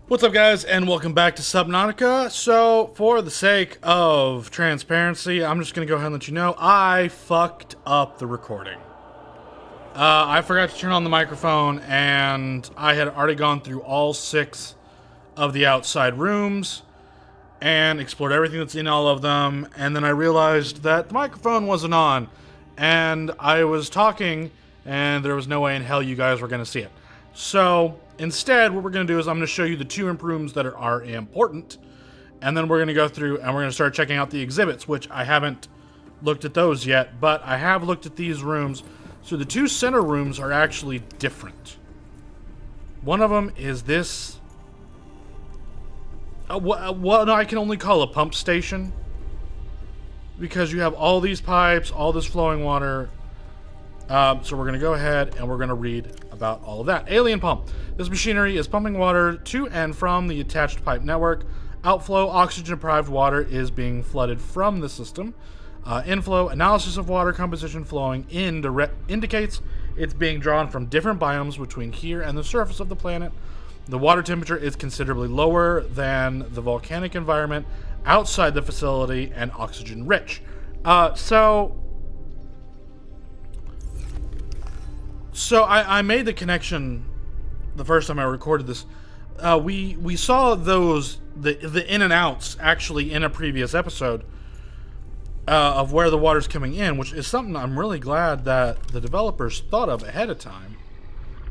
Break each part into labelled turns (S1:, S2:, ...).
S1: What's up, guys, and welcome back to Subnautica. So, for the sake of transparency, I'm just going to go ahead and let you know I fucked up the recording. I forgot to turn on the microphone, and I had already gone through all 6 of the outside rooms and explored everything that's in all of them, and then I realized that the microphone wasn't on, and I was talking, and there was no way in hell you guys were going to see it. So, instead, what we're going to do is I'm going to show you the 2 rooms that are important, and then we're going to go through and we're going to start checking out the exhibits, which I haven't looked at those yet, but I have looked at these rooms. So the 2 center rooms are actually different. One of them is this, what I can only call a pump station, because you have all these pipes, all this flowing water. So we're going to go ahead and we're going to read about all of that. Alien pump. This machinery is pumping water to and from the attached pipe network. Outflow, oxygen-deprived water is being flooded from the system. Inflow, analysis of water composition flowing in indicates it's being drawn from different biomes between here and the surface of the planet. The water temperature is considerably lower than the volcanic environment outside the facility and oxygen-rich. So I made the connection the first time I recorded this. We saw the in and outs actually in a previous episode of where the water's coming in, which is something I'm really glad that the developers thought of ahead of time.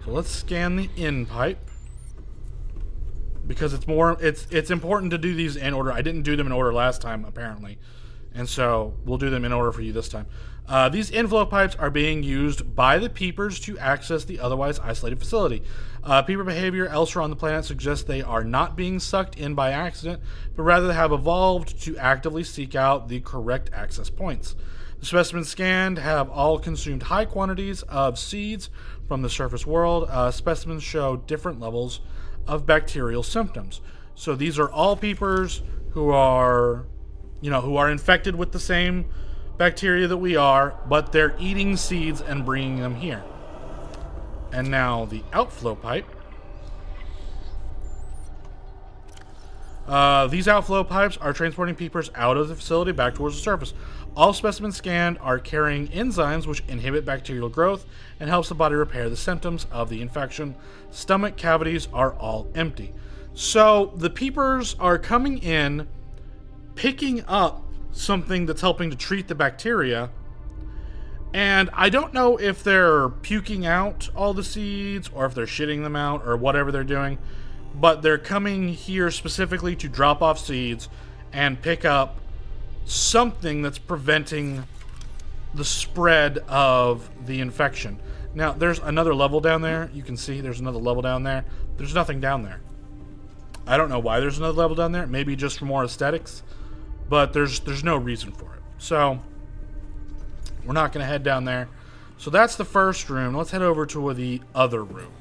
S1: So let's scan the in pipe, because it's important to do these in order. I didn't do them in order last time, apparently, and so we'll do them in order for you this time. These inflow pipes are being used by the peepers to access the otherwise isolated facility. Peeper behavior elsewhere on the planet suggests they are not being sucked in by accident, but rather have evolved to actively seek out the correct access points. The specimens scanned have all consumed high quantities of seeds from the surface world. Specimens show different levels of bacterial symptoms. So these are all peepers who are infected with the same bacteria that we are, but they're eating seeds and bringing them here. And now the outflow pipe. These outflow pipes are transporting peepers out of the facility back towards the surface. All specimens scanned are carrying enzymes which inhibit bacterial growth and helps the body repair the symptoms of the infection. Stomach cavities are all empty. So the peepers are coming in, picking up something that's helping to treat the bacteria, and I don't know if they're puking out all the seeds or if they're shitting them out or whatever they're doing, but they're coming here specifically to drop off seeds and pick up something that's preventing the spread of the infection. Now, there's another level down there. You can see there's another level down there. There's nothing down there. I don't know why there's another level down there. Maybe just for more aesthetics. But there's no reason for it. So we're not going to head down there. So that's the first room. Let's head over to the other room.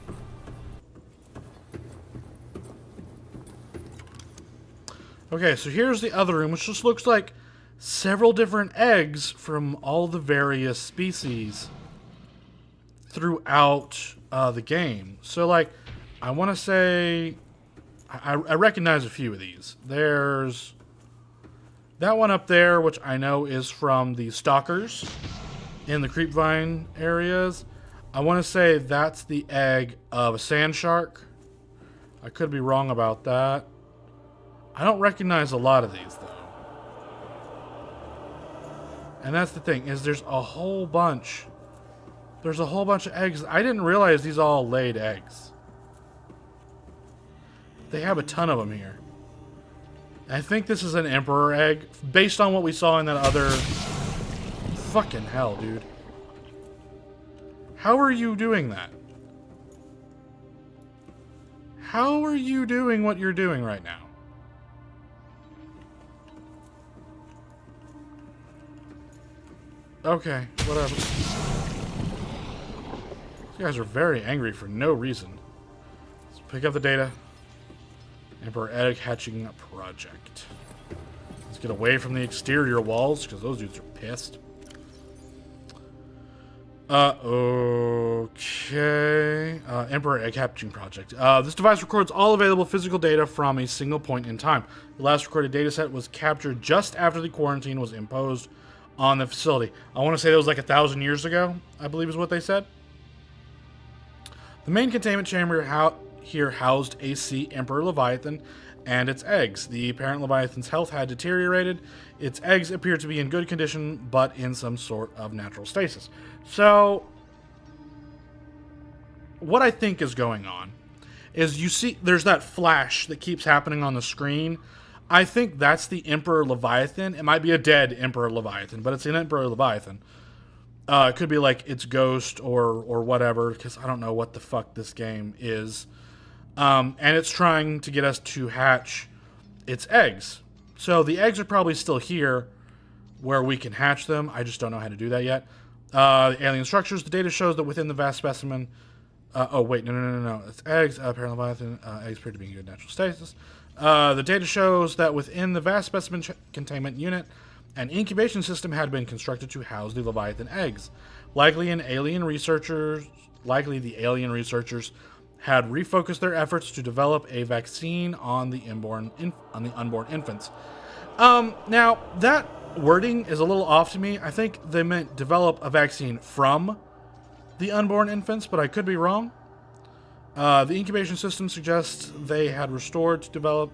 S1: Okay, so here's the other room, which just looks like several different eggs from all the various species throughout the game. So, like, I want to say I recognize a few of these. There's that one up there, which I know is from the stalkers in the creepvine areas. I want to say that's the egg of a sand shark. I could be wrong about that. I don't recognize a lot of these, though. And that's the thing, is there's a whole bunch. There's a whole bunch of eggs. I didn't realize these all laid eggs. They have a ton of them here. I think this is an emperor egg, based on what we saw in that other... Fucking hell, dude. How are you doing that? How are you doing what you're doing right now? Okay, whatever. These guys are very angry for no reason. Let's pick up the data. Emperor egg hatching project. Let's get away from the exterior walls, because those dudes are pissed. Okay. Emperor Egg Hatching Project. This device records all available physical data from a single point in time. The last recorded data set was captured just after the quarantine was imposed on the facility. I want to say that was like 1,000 years ago, I believe is what they said. The main containment chamber here housed a sea Emperor Leviathan and its eggs. The parent Leviathan's health had deteriorated. Its eggs appeared to be in good condition, but in some sort of natural stasis. So, what I think is going on is you see there's that flash that keeps happening on the screen. I think that's the Emperor Leviathan. It might be a dead Emperor Leviathan, but it's an Emperor Leviathan. It could be like its ghost or whatever, because I don't know what the fuck this game is. And it's trying to get us to hatch its eggs. So the eggs are probably still here where we can hatch them. I just don't know how to do that yet. The alien structures. The data shows that within the vast specimen... oh, wait. No. It's eggs. Parent Leviathan. Eggs appear to be in good natural stasis. The data shows that within the vast specimen containment unit, an incubation system had been constructed to house the Leviathan eggs. Likely the alien researchers had refocused their efforts to develop a vaccine on the unborn infants. Now, that wording is a little off to me. I think they meant develop a vaccine from the unborn infants, but I could be wrong. The incubation system suggests they had resorted to developing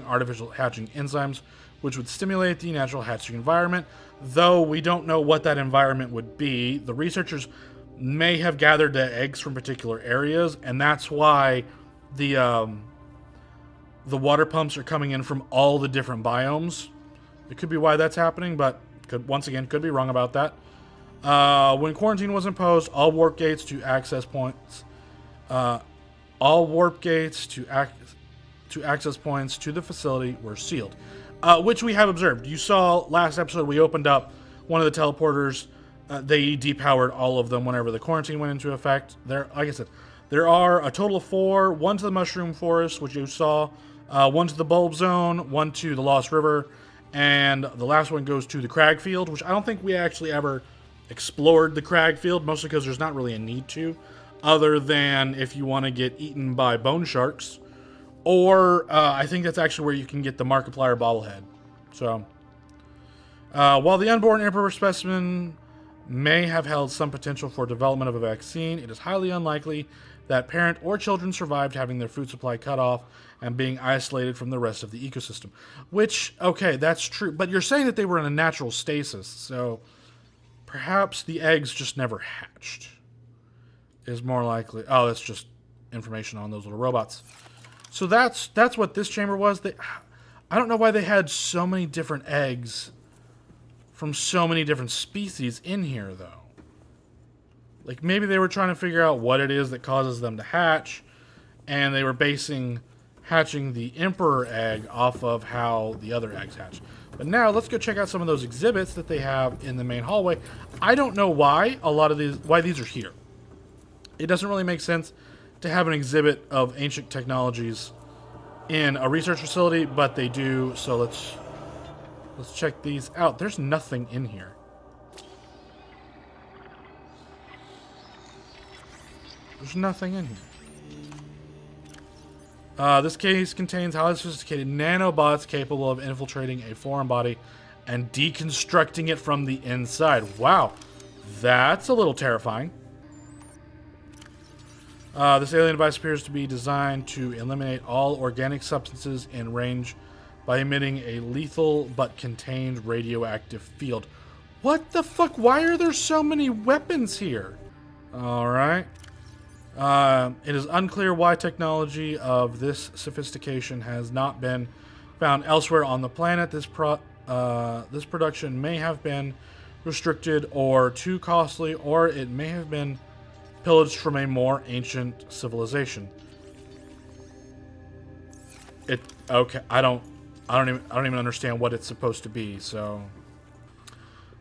S1: artificial hatching enzymes, which would stimulate the natural hatching environment, though we don't know what that environment would be. The researchers may have gathered the eggs from particular areas, and that's why the water pumps are coming in from all the different biomes. It could be why that's happening, but could be wrong about that. When quarantine was imposed, all warp gates to access points to access points to the facility were sealed, which we have observed. You saw last episode we opened up one of the teleporters. They depowered all of them whenever the quarantine went into effect. Like I said, there are a total of 4. 1 to the Mushroom Forest, which you saw. 1 to the Bulb Zone. 1 to the Lost River. And the last one goes to the Crag Field, which I don't think we actually ever explored the Crag Field, mostly because there's not really a need to, other than if you want to get eaten by bone sharks. Or I think that's actually where you can get the Markiplier bobblehead. So, while the unborn Emperor specimen may have held some potential for development of a vaccine, it is highly unlikely that parent or children survived having their food supply cut off and being isolated from the rest of the ecosystem. Which, okay, that's true. But you're saying that they were in a natural stasis, so perhaps the eggs just never hatched is more likely. Oh, that's just information on those little robots. So that's what this chamber was. I don't know why they had so many different eggs from so many different species in here, though. Like, maybe they were trying to figure out what it is that causes them to hatch, and they were basing hatching the Emperor egg off of how the other eggs hatch. But now, let's go check out some of those exhibits that they have in the main hallway. I don't know why these are here. It doesn't really make sense to have an exhibit of ancient technologies in a research facility, but they do, so let's check these out. There's nothing in here. There's nothing in here. This case contains highly sophisticated nanobots capable of infiltrating a foreign body and deconstructing it from the inside. Wow, that's a little terrifying. This alien device appears to be designed to eliminate all organic substances in range by emitting a lethal but contained radioactive field. What the fuck? Why are there so many weapons here? Alright. It is unclear why technology of this sophistication has not been found elsewhere on the planet. This production may have been restricted or too costly, or it may have been pillaged from a more ancient civilization. Okay, I don't even understand what it's supposed to be, so.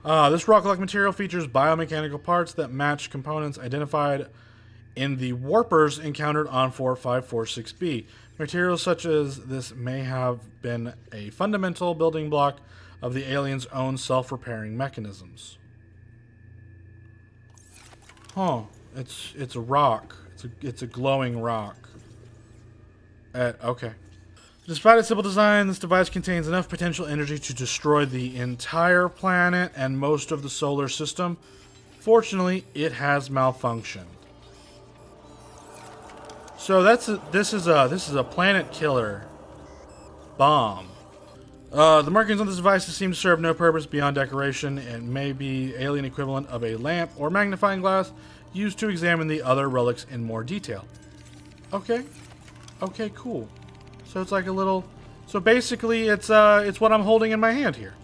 S1: This rock-like material features biomechanical parts that match components identified in the warpers encountered on 4546B. Materials such as this may have been a fundamental building block of the aliens' own self-repairing mechanisms. Huh. It's a rock. It's a glowing rock. Okay. Despite its simple design, this device contains enough potential energy to destroy the entire planet and most of the solar system. Fortunately, it has malfunctioned. So this is a planet killer bomb. The markings on this device seem to serve no purpose beyond decoration and may be alien equivalent of a lamp or magnifying glass used to examine the other relics in more detail. Okay. Okay, cool. So it's like a little... So basically, it's what I'm holding in my hand here.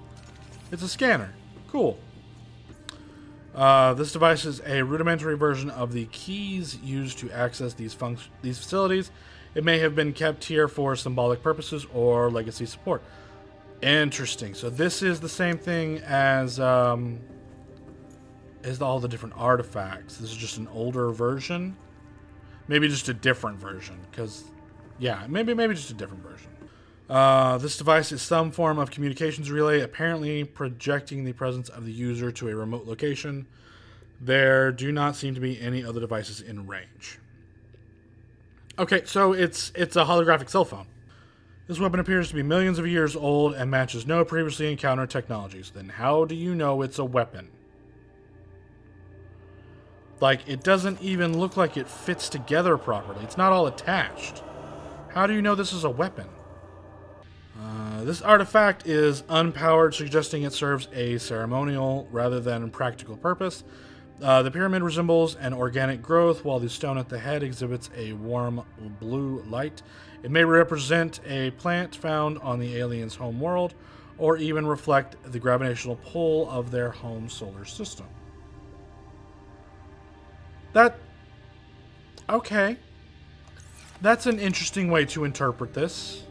S1: It's a scanner. Cool. This device is a rudimentary version of the keys used to access these facilities. It may have been kept here for symbolic purposes or legacy support. Interesting. So this is the same thing as all the different artifacts. This is just an older version. Maybe just a different version, because... Yeah, maybe just a different version. This device is some form of communications relay, apparently projecting the presence of the user to a remote location. There do not seem to be any other devices in range. Okay, so it's a holographic cell phone. This weapon appears to be millions of years old and matches no previously encountered technologies. Then how do you know it's a weapon? Like, it doesn't even look like it fits together properly. It's not all attached. How do you know this is a weapon? This artifact is unpowered, suggesting it serves a ceremonial rather than practical purpose. The pyramid resembles an organic growth, while the stone at the head exhibits a warm blue light. It may represent a plant found on the alien's home world, or even reflect the gravitational pull of their home solar system. Okay. That's an interesting way to interpret this.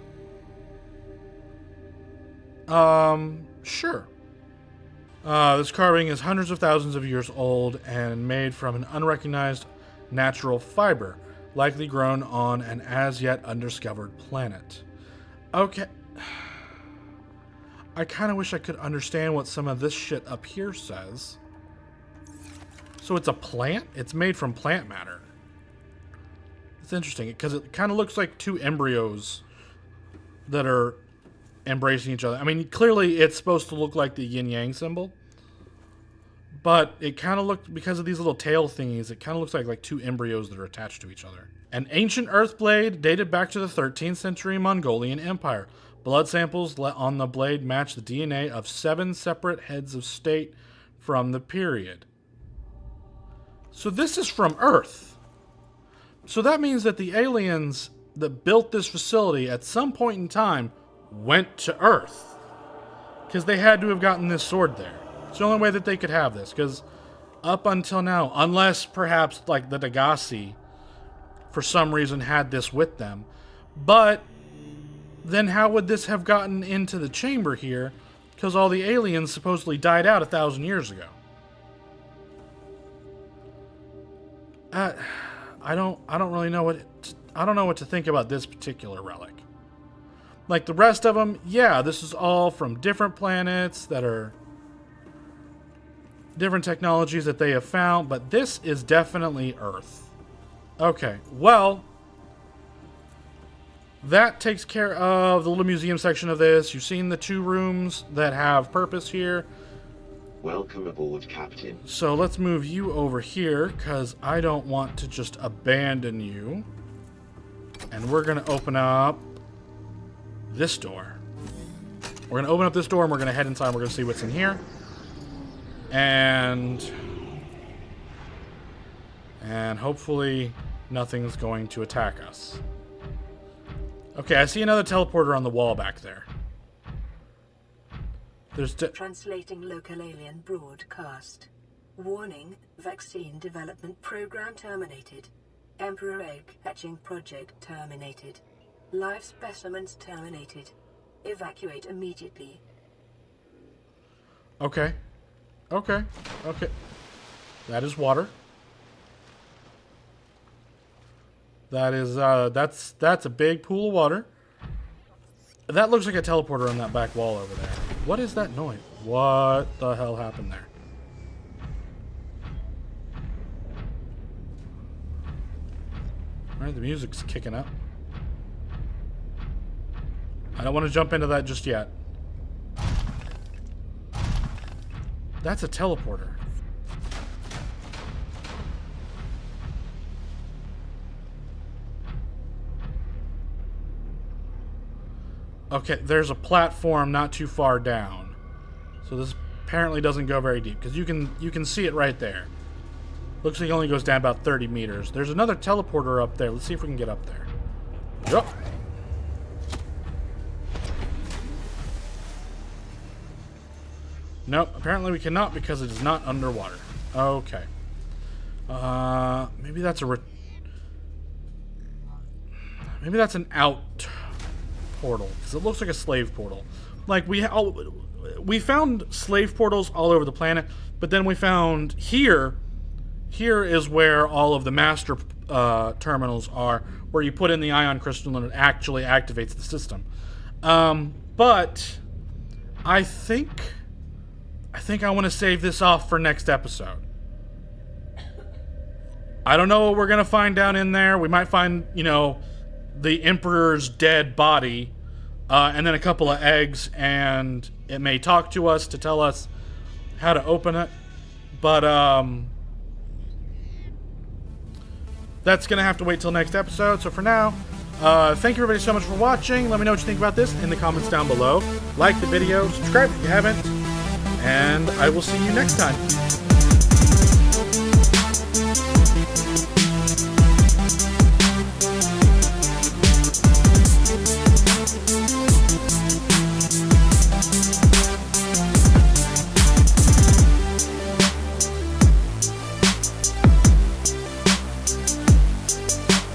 S1: Sure. This carving is hundreds of thousands of years old and made from an unrecognized natural fiber, likely grown on an as-yet undiscovered planet. Okay. I kind of wish I could understand what some of this shit up here says. So it's a plant? It's made from plant matter. It's interesting because it kind of looks like two embryos that are embracing each other. I mean, clearly it's supposed to look like the yin-yang symbol, but it kind of looked, because of these little tail thingies, it kind of looks like two embryos that are attached to each other. An ancient earth blade dated back to the 13th century Mongolian Empire. Blood samples on the blade match the DNA of 7 separate heads of state from the period. So this is from Earth. So that means that the aliens that built this facility at some point in time went to Earth. Because they had to have gotten this sword there. It's the only way that they could have this. Because up until now, unless perhaps like the Degasi for some reason had this with them. But then how would this have gotten into the chamber here? Because all the aliens supposedly died out 1,000 years ago. I don't really know I don't know what to think about this particular relic. Like the rest of them, yeah, this is all from different planets that are different technologies that they have found, but this is definitely Earth. Okay, well, that takes care of the little museum section of this. You've seen the 2 rooms that have purpose here.
S2: Welcome aboard, Captain.
S1: So let's move you over here, because I don't want to just abandon you. And we're going to open up this door. We're going to open up this door, and we're going to head inside. We're going to see what's in here. And hopefully nothing's going to attack us. Okay, I see another teleporter on the wall back there.
S3: Translating local alien broadcast. Warning, vaccine development program terminated. Emperor egg hatching project terminated. Live specimens terminated. Evacuate immediately.
S1: Okay. Okay. That is water. That is, that's a big pool of water. That looks like a teleporter on that back wall over there. What is that noise? What the hell happened there? Alright, the music's kicking up. I don't want to jump into that just yet. That's a teleporter. Okay, there's a platform not too far down. So this apparently doesn't go very deep, because you can see it right there. Looks like it only goes down about 30 meters. There's another teleporter up there. Let's see if we can get up there. Yup. Nope, apparently we cannot because it is not underwater. Okay. Maybe that's maybe that's an out portal, because it looks like a slave portal. Like, we found slave portals all over the planet, but then we found here is where all of the master terminals are, where you put in the ion crystal and it actually activates the system. But I think I want to save this off for next episode. I don't know what we're gonna find down in there. We might find, you know, the Emperor's dead body, and then a couple of eggs, and it may talk to us to tell us how to open it. But that's gonna have to wait till next episode. So for now, thank you everybody so much for watching. Let me know what you think about this in the comments down below. Like the video, subscribe if you haven't, and I will see you next time.